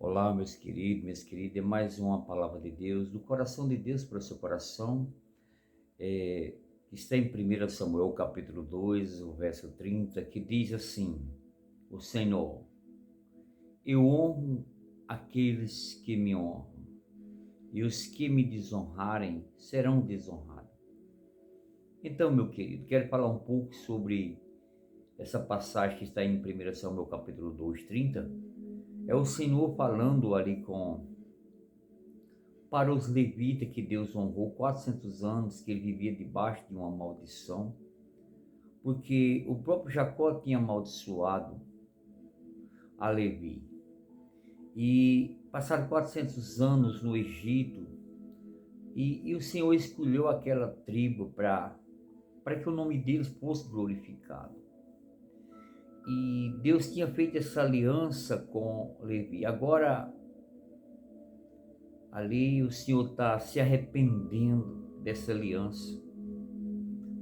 Olá, meus queridos, minhas queridas, é mais uma palavra de Deus, do coração de Deus para o seu coração, que está em 1 Samuel, capítulo 2, o verso 30, que diz assim: o Senhor, eu honro aqueles que me honram, e os que me desonrarem serão desonrados. Então, meu querido, quero falar um pouco sobre essa passagem que está em 1 Samuel, capítulo 2, 30. É o Senhor falando ali para os levitas que Deus honrou 400 anos, que ele vivia debaixo de uma maldição, porque o próprio Jacó tinha amaldiçoado a Levi. E passaram 400 anos no Egito, e o Senhor escolheu aquela tribo para que o nome deles fosse glorificado. E Deus tinha feito essa aliança com Levi. Agora, ali o Senhor está se arrependendo dessa aliança,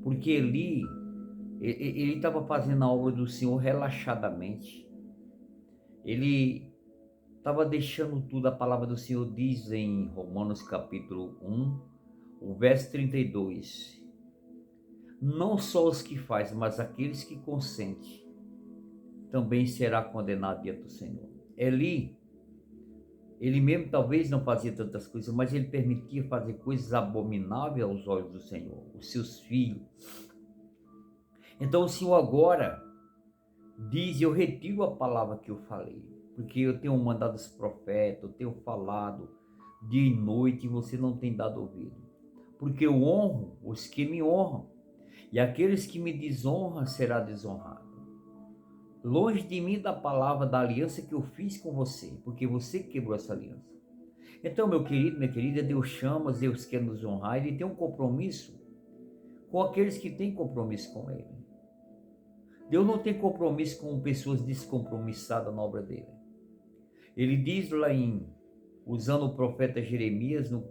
porque ele estava fazendo a obra do Senhor relaxadamente. Ele estava deixando tudo. A palavra do Senhor diz em Romanos capítulo 1, o verso 32: não só os que fazem, mas aqueles que consentem, também será condenado diante do Senhor. Ele mesmo talvez não fazia tantas coisas, mas ele permitia fazer coisas abomináveis aos olhos do Senhor, os seus filhos. Então o Senhor agora diz: eu retiro a palavra que eu falei, porque eu tenho mandado os profetas, eu tenho falado dia e noite e você não tem dado ouvido. Porque eu honro os que me honram, e aqueles que me desonram será desonrado. Longe de mim da palavra da aliança que eu fiz com você, porque você quebrou essa aliança. Então, meu querido, minha querida, Deus chama, Deus quer nos honrar, Ele tem um compromisso com aqueles que têm compromisso com Ele. Deus não tem compromisso com pessoas descompromissadas na obra dele. Ele diz lá usando o profeta Jeremias, no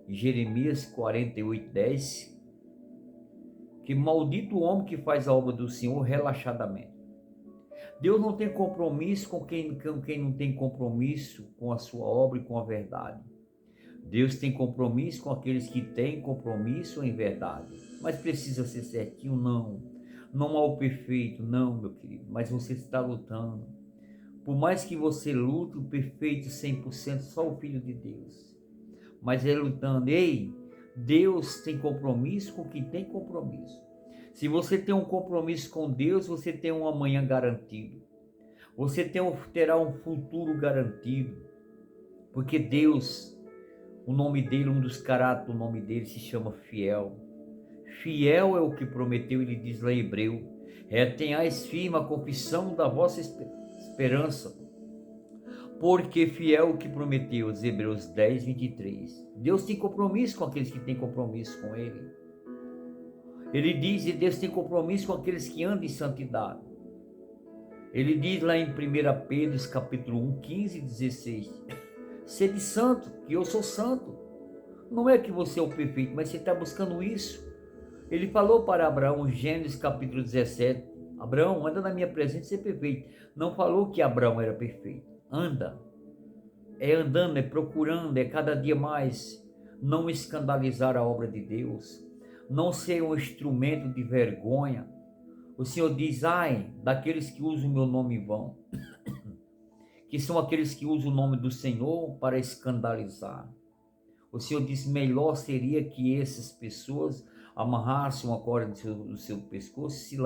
Jeremias 48:10, que maldito o homem que faz a obra do Senhor relaxadamente. Deus não tem compromisso com quem não tem compromisso com a sua obra e com a verdade. Deus tem compromisso com aqueles que têm compromisso em verdade. Mas precisa ser certinho? Não. Não há o perfeito, não, meu querido. Mas você está lutando. Por mais que você lute, o perfeito 100%, só o Filho de Deus. Mas é lutando. Ei, Deus tem compromisso com quem tem compromisso. Se você tem um compromisso com Deus, você tem um amanhã garantido. Você terá um futuro garantido. Porque Deus, o nome dele, um dos caráteres do nome dele se chama fiel. Fiel é o que prometeu, ele diz lá em Hebreu: retenhais firme a confissão da vossa esperança, porque fiel é o que prometeu. Os Hebreus 10:23. Deus tem compromisso com aqueles que têm compromisso com ele. Ele diz, e Deus tem compromisso com aqueles que andam em santidade. Ele diz lá em 1 Pedro, capítulo 1, 15 e 16: sede santo, que eu sou santo. Não é que você é o perfeito, mas você está buscando isso. Ele falou para Abraão, Gênesis capítulo 17, Abraão, anda na minha presença e ser perfeito. Não falou que Abraão era perfeito. Anda. É andando, é procurando, é cada dia mais não escandalizar a obra de Deus, não ser um instrumento de vergonha. O Senhor diz: ai, daqueles que usam o meu nome em vão, que são aqueles que usam o nome do Senhor para escandalizar. O Senhor diz: melhor seria que essas pessoas amarrassem uma corda do seu pescoço e se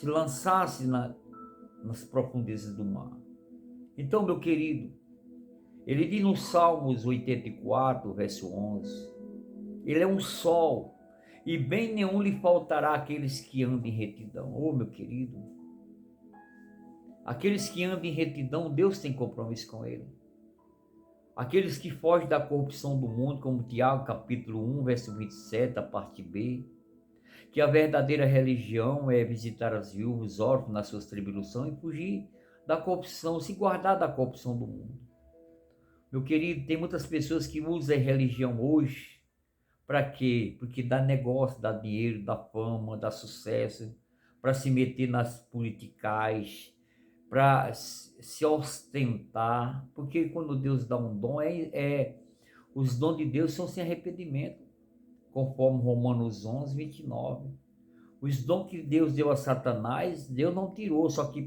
lançassem nas profundezas do mar. Então, meu querido, ele diz no Salmos 84, verso 11, ele é um sol, e bem nenhum lhe faltará àqueles que andam em retidão. Oh, meu querido, aqueles que andam em retidão, Deus tem compromisso com ele. Aqueles que fogem da corrupção do mundo, como Tiago capítulo 1, verso 27, a parte B, que a verdadeira religião é visitar as viúvas, órfãos nas suas tribulações e fugir da corrupção, se guardar da corrupção do mundo. Meu querido, tem muitas pessoas que usam a religião hoje para quê? Porque dá negócio, dá dinheiro, dá fama, dá sucesso, para se meter nas politicais, para se ostentar, porque quando Deus dá um dom, os dons de Deus são sem arrependimento, conforme Romanos 11:29. Os dons que Deus deu a Satanás, Deus não tirou, só que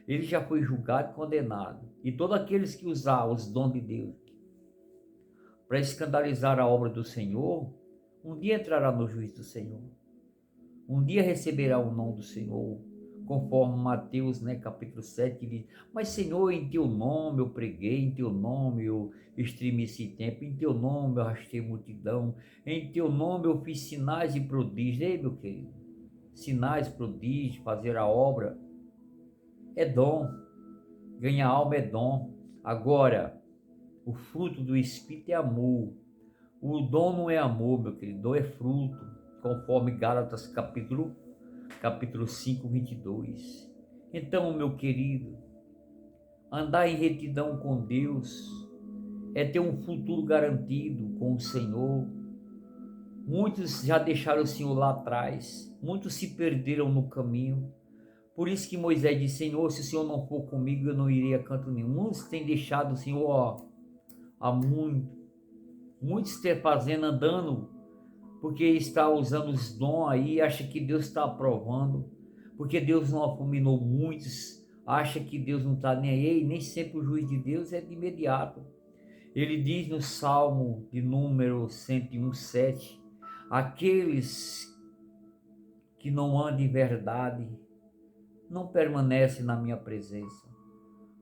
ele já foi julgado e condenado. E todos aqueles que usar os dons de Deus para escandalizar a obra do Senhor, um dia entrará no juízo do Senhor. Um dia receberá o nome do Senhor, conforme Mateus, capítulo 7, que diz: mas Senhor, em teu nome eu preguei, em teu nome eu estremeci tempo, em teu nome eu arrastei multidão, em teu nome eu fiz sinais e prodígios. Ei, meu querido, sinais, prodígios, fazer a obra é dom, ganhar alma é dom. Agora, o fruto do Espírito é amor. O dom não é amor, meu querido, dom é fruto, conforme Gálatas capítulo 5, 22. Então, meu querido, andar em retidão com Deus é ter um futuro garantido com o Senhor. Muitos já deixaram o Senhor lá atrás, muitos se perderam no caminho. Por isso que Moisés disse: Senhor, se o Senhor não for comigo, eu não irei a canto nenhum. Muitos têm deixado o Senhor há muito. Muitos estão fazendo, andando, porque está usando os dons aí, acha que Deus está aprovando, porque Deus não afuminou muitos, acha que Deus não está nem aí, nem sempre o juiz de Deus é de imediato. Ele diz no Salmo de número 101:7, aqueles que não andam em verdade não permanecem na minha presença.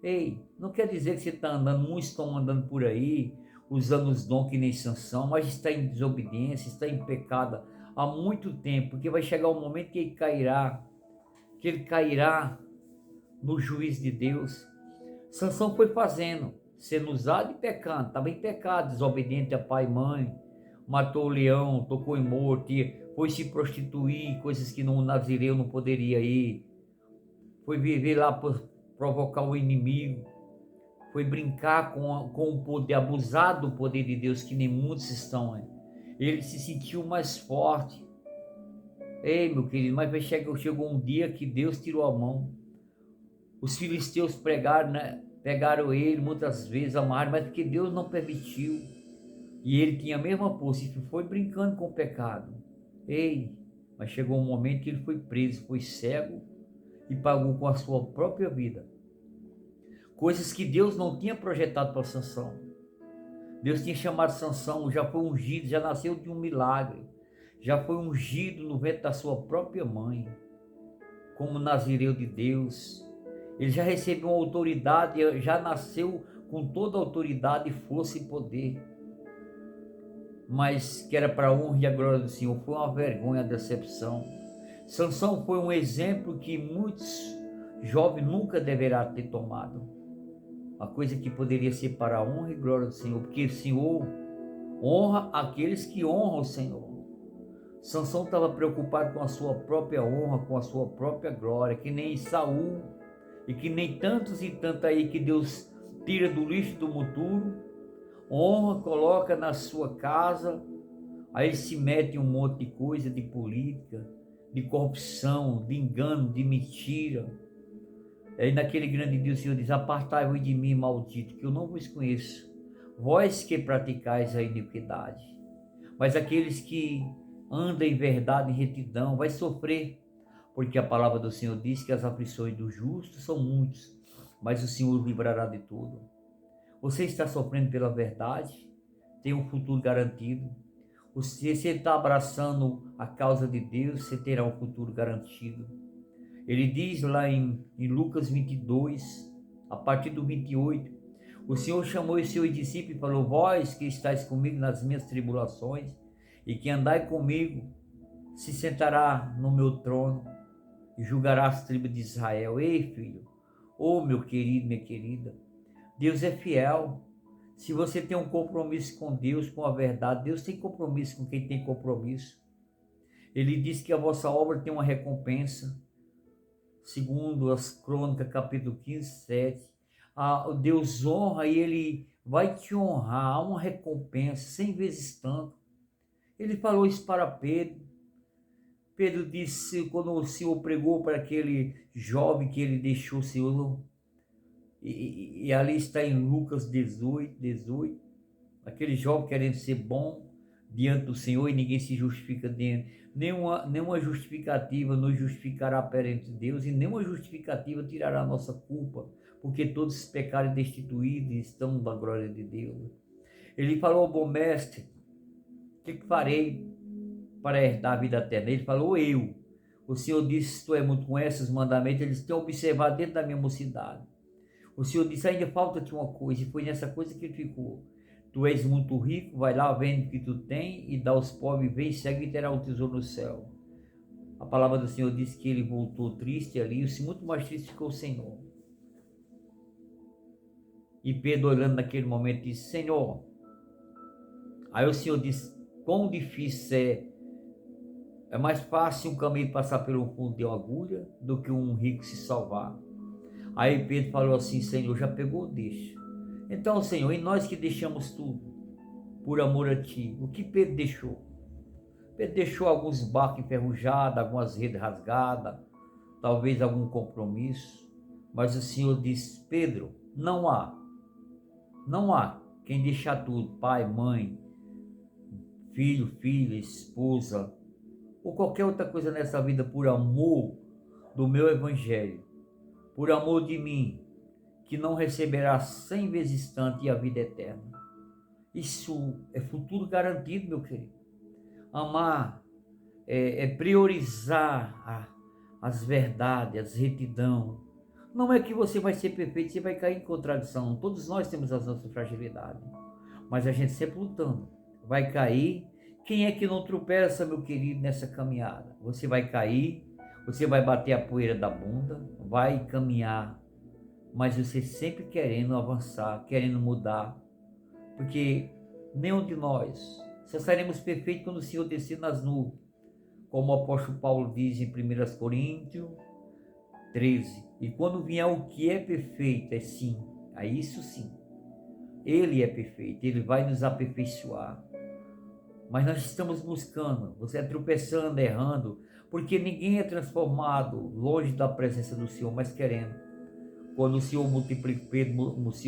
Ei, não quer dizer que você está andando, muitos estão andando por aí, usando os dons que nem Sansão, mas está em desobediência, está em pecado há muito tempo, porque vai chegar um momento que ele cairá no juízo de Deus. Sansão foi fazendo, sendo usado e pecando, estava em pecado, desobediente a pai e mãe, matou o leão, tocou em morto, foi se prostituir, coisas que no nazireu não poderia ir, foi viver lá por provocar o inimigo, foi brincar com o poder, abusar do poder de Deus, que nem muitos estão. Ele se sentiu mais forte. Ei, meu querido, mas chegou um dia que Deus tirou a mão. Os filisteus pegaram ele muitas vezes, amarraram, mas porque Deus não permitiu. E ele tinha a mesma força e foi brincando com o pecado. Ei, mas chegou um momento que ele foi preso, foi cego e pagou com a sua própria vida. Coisas que Deus não tinha projetado para Sansão. Deus tinha chamado Sansão, já foi ungido, já nasceu de um milagre, já foi ungido no ventre da sua própria mãe, como nazireu de Deus. Ele já recebeu uma autoridade, já nasceu com toda a autoridade, força e poder. Mas que era para a honra e a glória do Senhor, foi uma vergonha, a decepção. Sansão foi um exemplo que muitos jovens nunca deverão ter tomado. Uma coisa que poderia ser para a honra e glória do Senhor, porque o Senhor honra aqueles que honram o Senhor. Sansão estava preocupado com a sua própria honra, com a sua própria glória, que nem Saul, e que nem tantos e tantos aí que Deus tira do lixo do monturo, honra, coloca na sua casa, aí se mete em um monte de coisa, de política, de corrupção, de engano, de mentira. Aí naquele grande dia o Senhor diz: apartai-vos de mim, maldito, que eu não vos conheço, vós que praticais a iniquidade. Mas aqueles que andam em verdade, em retidão, vai sofrer, porque a palavra do Senhor diz que as aflições do justo são muitas, mas o Senhor o livrará de tudo. Você está sofrendo pela verdade, tem um futuro garantido. Se você está abraçando a causa de Deus, você terá um futuro garantido. Ele diz lá em Lucas 22, a partir do 28, o Senhor chamou os seus discípulos e falou: vós que estáis comigo nas minhas tribulações e que andai comigo, se sentará no meu trono e julgará as tribos de Israel. Ei, filho, meu querido, minha querida, Deus é fiel. Se você tem um compromisso com Deus, com a verdade, Deus tem compromisso com quem tem compromisso. Ele diz que a vossa obra tem uma recompensa. Segundo as Crônicas, capítulo 15:7, Deus honra e Ele vai te honrar, há uma recompensa, 100 vezes tanto. Ele falou isso para Pedro. Pedro disse, quando o Senhor pregou para aquele jovem que ele deixou o Senhor, E ali está em Lucas 18, aquele jovem querendo ser bom diante do Senhor e ninguém se justifica diante. Nenhuma justificativa nos justificará perante Deus e nenhuma justificativa tirará a nossa culpa, porque todos pecaram e destituídos e estão da glória de Deus. Ele falou ao bom mestre: o que farei para herdar a vida eterna? Ele falou: eu. O Senhor disse: tu é muito com esses mandamentos, eles têm observado dentro da minha mocidade. O Senhor disse: ainda falta-te uma coisa, e foi nessa coisa que ele ficou. Tu és muito rico, vai lá, vende o que tu tem e dá aos pobres, vem, segue e terá o tesouro no céu. A palavra do Senhor diz que ele voltou triste ali, e muito mais triste ficou o Senhor. E Pedro, olhando naquele momento, disse: Senhor. Aí o Senhor disse: quão difícil é mais fácil um camelo passar pelo fundo de uma agulha do que um rico se salvar. Aí Pedro falou assim: Senhor, já pegou, deixa. Então, Senhor, e nós que deixamos tudo por amor a Ti, o que Pedro deixou? Pedro deixou alguns barcos enferrujados, algumas redes rasgadas, talvez algum compromisso, mas o Senhor disse: Pedro, não há quem deixar tudo, pai, mãe, filho, filha, esposa, ou qualquer outra coisa nessa vida por amor do meu evangelho, por amor de mim, que não receberá 100 vezes tanto e a vida eterna. Isso é futuro garantido, meu querido. Amar é priorizar as verdades, as retidão. Não é que você vai ser perfeito, você vai cair em contradição. Todos nós temos as nossas fragilidades, mas a gente sempre lutando. Vai cair. Quem é que não tropeça, meu querido, nessa caminhada? Você vai cair, você vai bater a poeira da bunda, vai caminhar, mas você sempre querendo avançar, querendo mudar, porque nenhum de nós só seremos perfeitos quando o Senhor descer nas nuvens, como o apóstolo Paulo diz em 1 Coríntios 13, e quando vier o que é perfeito, é sim, a isso sim, Ele é perfeito, Ele vai nos aperfeiçoar, mas nós estamos buscando, você é tropeçando, errando, porque ninguém é transformado longe da presença do Senhor, mas querendo. Quando o Senhor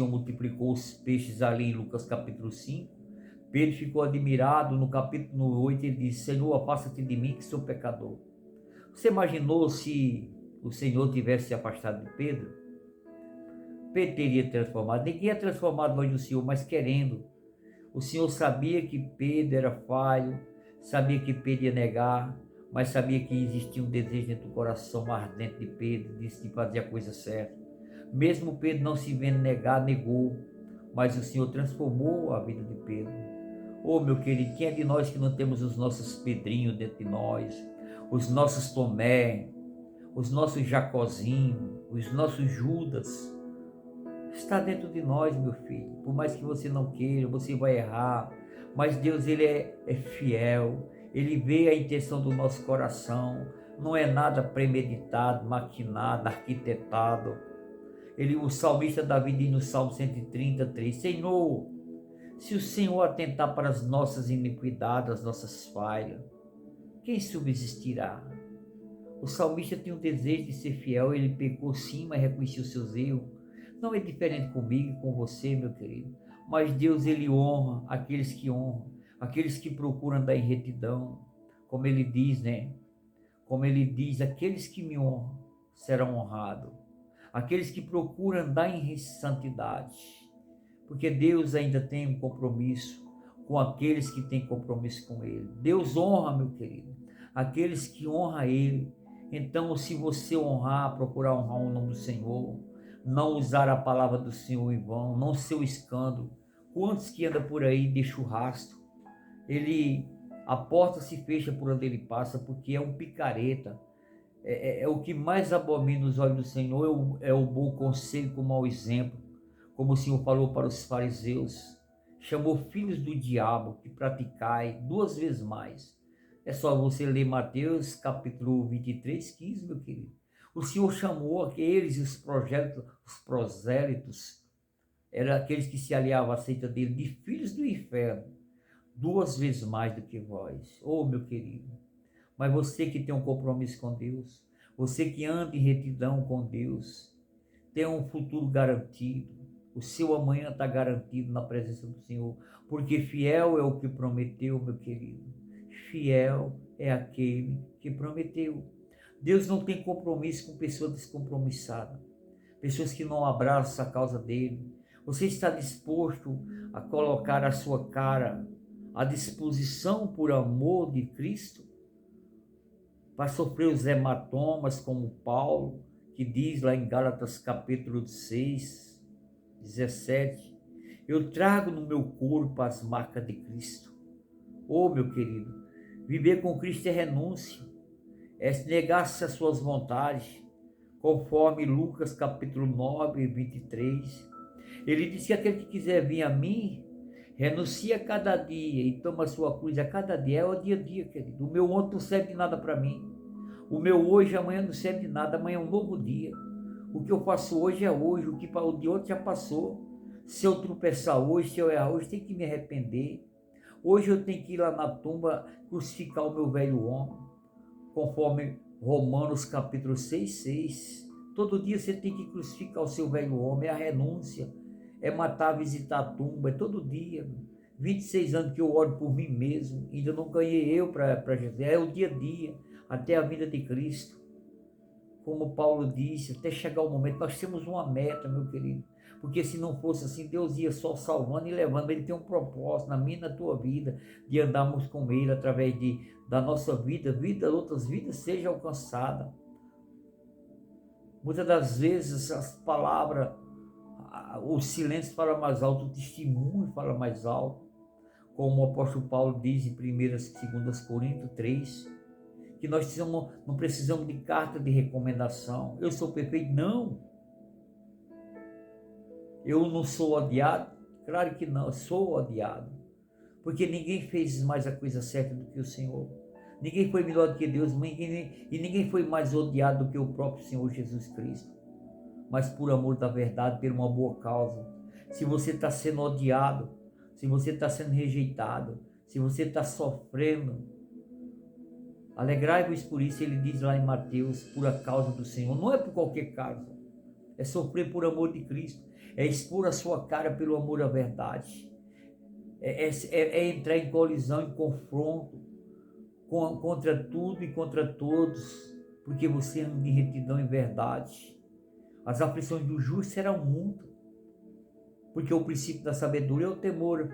multiplicou os peixes ali em Lucas capítulo 5, Pedro ficou admirado. No capítulo 8 ele disse: Senhor, afasta-te de mim que sou pecador. Você imaginou se o Senhor tivesse se afastado de Pedro? Pedro teria transformado. Ninguém é transformado longe do Senhor, mas querendo. O Senhor sabia que Pedro era falho, sabia que Pedro ia negar, mas sabia que existia um desejo dentro do coração ardente de Pedro, de fazer a coisa certa. Mesmo Pedro não se vendo negar, negou, mas o Senhor transformou a vida de Pedro. Oh, meu querido, quem é de nós que não temos os nossos Pedrinhos dentro de nós, os nossos Tomé, os nossos Jacozinho, os nossos Judas? Está dentro de nós, meu filho. Por mais que você não queira, você vai errar, mas Deus, Ele é fiel, Ele vê a intenção do nosso coração, não é nada premeditado, maquinado, arquitetado. O salmista Davi diz no Salmo 133, Senhor, se o Senhor atentar para as nossas iniquidades, as nossas falhas, quem subsistirá? O salmista tem um desejo de ser fiel, ele pecou sim, mas reconheceu os seus erros. Não é diferente comigo e com você, meu querido. Mas Deus, Ele honra aqueles que honram, aqueles que procuram andar em retidão. Como Ele diz, né? Como Ele diz, aqueles que me honram serão honrados. Aqueles que procuram andar em santidade. Porque Deus ainda tem um compromisso com aqueles que têm compromisso com Ele. Deus honra, meu querido, aqueles que honram Ele. Então, se você honrar, procurar honrar o nome do Senhor, não usar a palavra do Senhor em vão, não ser o escândalo. Quantos que andam por aí deixam o rastro? A porta se fecha por onde ele passa, porque é um picareta. É o que mais abomina os olhos do Senhor, é o bom conselho com o mau exemplo. Como o Senhor falou para os fariseus, chamou filhos do diabo que praticai 2 vezes mais. É só você ler Mateus capítulo 23, 15, meu querido. O Senhor chamou aqueles, os prosélitos, eram aqueles que se aliavam à seita dele, de filhos do inferno, 2 vezes mais do que vós. Oh, meu querido, mas você que tem um compromisso com Deus, você que anda em retidão com Deus, tem um futuro garantido. O seu amanhã está garantido na presença do Senhor, porque fiel é o que prometeu, meu querido. Fiel é aquele que prometeu. Deus não tem compromisso com pessoas descompromissadas, pessoas que não abraçam a causa dele. Você está disposto a colocar a sua cara à disposição por amor de Cristo? Para sofrer os hematomas como Paulo, que diz lá em Gálatas capítulo 6, 17, eu trago no meu corpo as marcas de Cristo. Oh, meu querido, viver com Cristo é renúncia, é negar-se as suas vontades, conforme Lucas capítulo 9, 23. Ele diz que aquele que quiser vir a mim, renuncia a cada dia e toma a sua cruz a cada dia. É o dia a dia, querido. O meu ontem não serve de nada para mim. O meu hoje, amanhã não serve de nada. Amanhã é um novo dia. O que eu faço hoje é hoje. O que o de ontem já passou. Se eu tropeçar hoje, se eu errar hoje, tem que me arrepender. Hoje eu tenho que ir lá na tumba crucificar o meu velho homem, conforme Romanos capítulo 6, 6. Todo dia você tem que crucificar o seu velho homem, é a renúncia, é matar, visitar a tumba, é todo dia. 26 anos que eu oro por mim mesmo, ainda não ganhei eu para Jesus, é o dia a dia, até a vida de Cristo. Como Paulo disse, até chegar o momento, nós temos uma meta, meu querido, porque se não fosse assim, Deus ia só salvando e levando. Ele tem um propósito na minha e na tua vida, de andarmos com Ele através da nossa vida, outras vidas seja alcançada. Muitas das vezes as palavras, o silêncio fala mais alto, o testemunho fala mais alto, como o apóstolo Paulo diz em 1 e 2 Coríntios 3, que nós não precisamos de carta de recomendação. Eu sou perfeito? Não. Eu não sou odiado? Claro que não, eu sou odiado. Porque ninguém fez mais a coisa certa do que o Senhor. Ninguém foi melhor do que Deus, e ninguém foi mais odiado do que o próprio Senhor Jesus Cristo. Mas por amor da verdade, por uma boa causa. Se você está sendo odiado, se você está sendo rejeitado, se você está sofrendo, alegrai-vos por isso. Ele diz lá em Mateus, por a causa do Senhor. Não é por qualquer causa, é sofrer por amor de Cristo, é expor a sua cara pelo amor à verdade, é entrar em colisão, em confronto contra tudo e contra todos, porque você anda em retidão e verdade. As aflições do justo serão muito, porque o princípio da sabedoria é o temor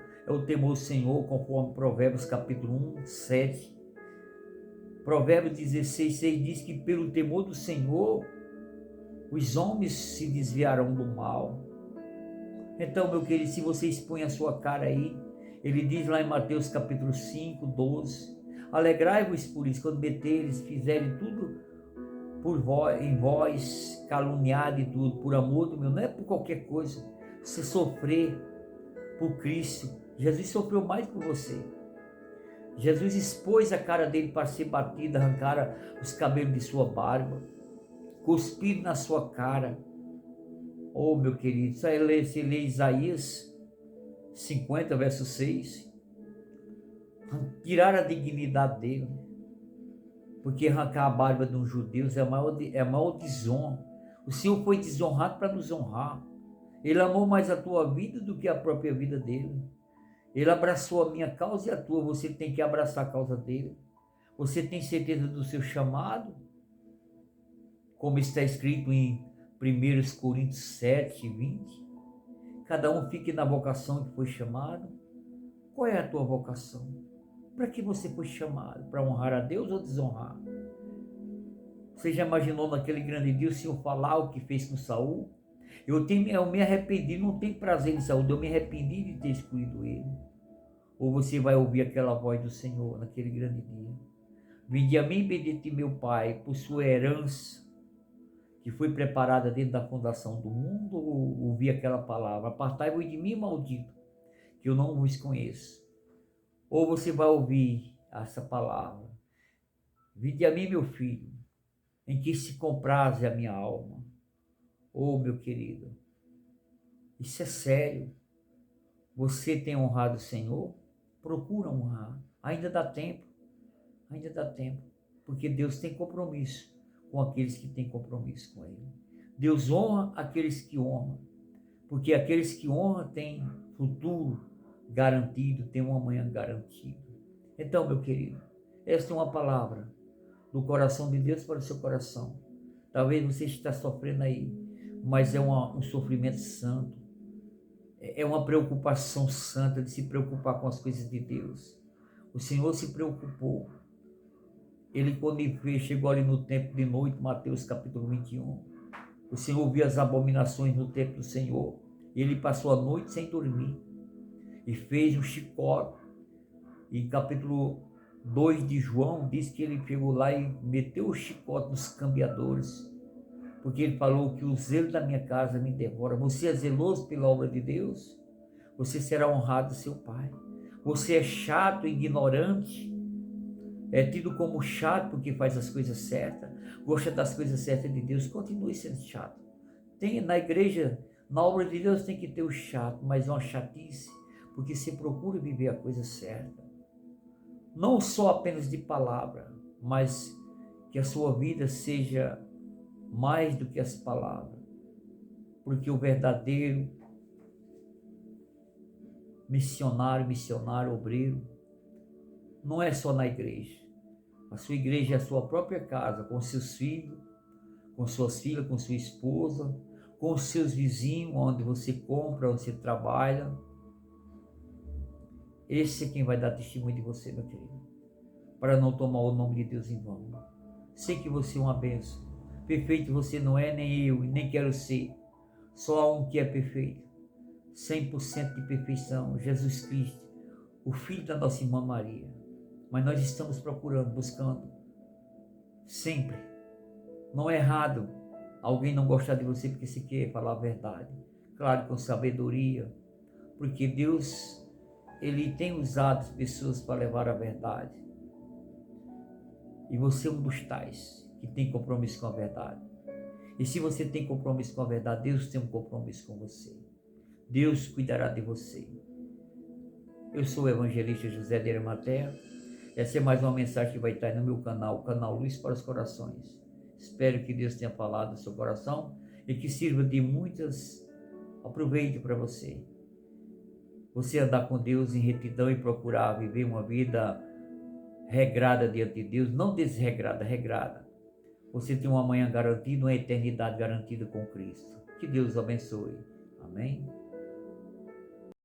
do Senhor, conforme Provérbios capítulo 1, 7. Provérbios 16, 6 diz que pelo temor do Senhor os homens se desviarão do mal. Então, meu querido, se você expõe a sua cara aí, ele diz lá em Mateus capítulo 5, 12, alegrai-vos por isso, quando meteres, fizerem tudo em vós, caluniado e tudo, por amor do meu, não é por qualquer coisa, você sofrer por Cristo. Jesus sofreu mais por você. Jesus expôs a cara dele para ser batida, arrancaram os cabelos de sua barba, cuspiram na sua cara. Oh, meu querido, você lê Isaías 50, verso 6, tirar a dignidade dele, porque arrancar a barba de um judeu é a maior desonra. O Senhor foi desonrado para nos honrar. Ele amou mais a tua vida do que a própria vida dele. Ele abraçou a minha causa e a tua. Você tem que abraçar a causa dele. Você tem certeza do seu chamado? Como está escrito em 1 Coríntios 7, 20. Cada um fique na vocação que foi chamado. Qual é a tua vocação? Para que você foi chamado? Para honrar a Deus ou desonrar? Você já imaginou naquele grande dia o Senhor falar o que fez com Saul? Eu me arrependi, não tenho prazer em Saul, eu me arrependi de ter escolhido ele. Ou você vai ouvir aquela voz do Senhor naquele grande dia: vinde a mim, bendito meu Pai, por sua herança, que foi preparada dentro da fundação do mundo. Ou ouvir aquela palavra: apartai-vos de mim, maldito, que eu não vos conheço. Ou você vai ouvir essa palavra: vinde a mim, meu filho, em que se compraze a minha alma. Oh, meu querido, isso é sério. Você tem honrado o Senhor? Procura honrar. Ainda dá tempo. Ainda dá tempo. Porque Deus tem compromisso com aqueles que têm compromisso com Ele. Deus honra aqueles que honram, porque aqueles que honram têm futuro garantido, têm um amanhã garantido. Então, meu querido, esta é uma palavra do coração de Deus para o seu coração. Talvez você está sofrendo aí, mas é um sofrimento santo. É uma preocupação santa de se preocupar com as coisas de Deus. O Senhor se preocupou. Ele, quando chegou ali no templo de noite, Mateus capítulo 21, o Senhor viu as abominações no templo do Senhor. Ele passou a noite sem dormir e fez um chicote. E capítulo 2 de João diz que ele pegou lá e meteu o chicote nos cambiadores, porque ele falou que o zelo da minha casa me devora. Você é zeloso pela obra de Deus? Você será honrado do seu Pai. Você é chato, ignorante, é tido como chato porque faz as coisas certas, gosta das coisas certas de Deus, continue sendo chato. Tem na igreja, na obra de Deus tem que ter o chato, mas uma chatice, porque você procura viver a coisa certa. Não só apenas de palavra, mas que a sua vida seja mais do que as palavras. Porque o verdadeiro missionário, obreiro, não é só na igreja. A sua igreja é a sua própria casa, com seus filhos, com suas filhas, com sua esposa, com os seus vizinhos, onde você compra, onde você trabalha. Esse é quem vai dar testemunho de você, meu querido, para não tomar o nome de Deus em vão. Sei que você é uma bênção. Perfeito você não é, nem eu, e nem quero ser. Só há um que é perfeito. 100% de perfeição, Jesus Cristo, o Filho da nossa irmã Maria. Mas nós estamos procurando, buscando, sempre. Não é errado alguém não gostar de você porque você quer falar a verdade. Claro, com sabedoria, porque Deus, Ele tem usado as pessoas para levar a verdade. E você é um dos tais que tem compromisso com a verdade. E se você tem compromisso com a verdade, Deus tem um compromisso com você. Deus cuidará de você. Eu sou o evangelista José de Arimateia. Essa é mais uma mensagem que vai estar no meu canal, o canal Luz para os Corações. Espero que Deus tenha falado no seu coração e que sirva de muitas. Aproveite para você. Você andar com Deus em retidão e procurar viver uma vida regrada diante de Deus, não desregrada, regrada. Você tem um amanhã garantido, uma eternidade garantida com Cristo. Que Deus abençoe. Amém?